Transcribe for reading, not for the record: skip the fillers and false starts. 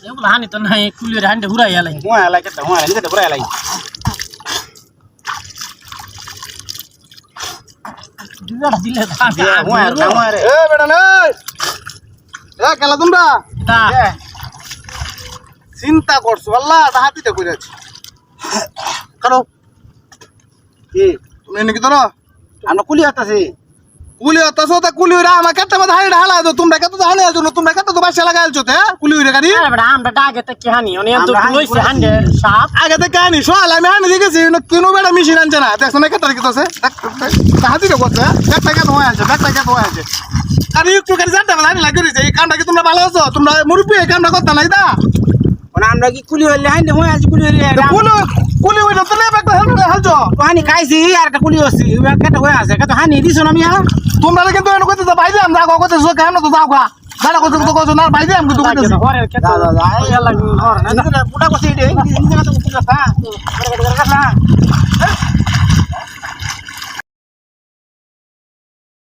এগুলো হানি তো নাই কুলির হান্ডে ঘুরাই এলাই হুয়া এলাই কেটে ঘুরা এলাই দিলে হুয়া রে এ বেটা নে এ খেলা তোমরা চিন্তা করছো আল্লাহ হাতিটা করে আছে কারো কি তুমি নাকি ধরো আমরা কুলি হতাছি কুলি হতাছো তা কুলি হইরা আমার কেটে মধ্যে হাইড়া হালা দাও তোমরা কত তো হানে আছো তোমরা কত তো বাসা লাগাইছো তে কুলি হইরা গাড়ি আমরা ডাকে তো কি হানি অনেক তো লইছে হান্ডে সাপ আগে থেকে কাহিনী সোয়াল আমি হানে দেখেছি কিনো বেটা মেশিন আনছে না দেখছো না কেটে রেখেছে হাতিটা করছে ব্যাগটা কেটে হয়ে আছে আর একটু গাড়ি জানতে পারলে হানি লাগিয়ে দিয়েছে এই কামটা কি তোমরা ভালো আছো তোমরা মুরব্বী এই কামটা করতে নাই দা আমরা কি কুলি হইলে হাইন্দে হয়ে আছে কুলি হইলে কুলি হইরা তো ব্যাগটা হালছো হানি খাইছি আর একটা কুলি হচ্ছে কেটে হয়ে আছে কত হানি দিছো না মিয়া তোমরা কিন্তু এনে কইতে ভাই দে আমরা কইতে সো কেন তো যাও গা দাঁড়া কইতে তো কইছো না ভাই দে আমি তো কইতেছি ঘরের ক্ষেত্রে পুটা কইছি রে ইঞ্জিন তো কুলি কথা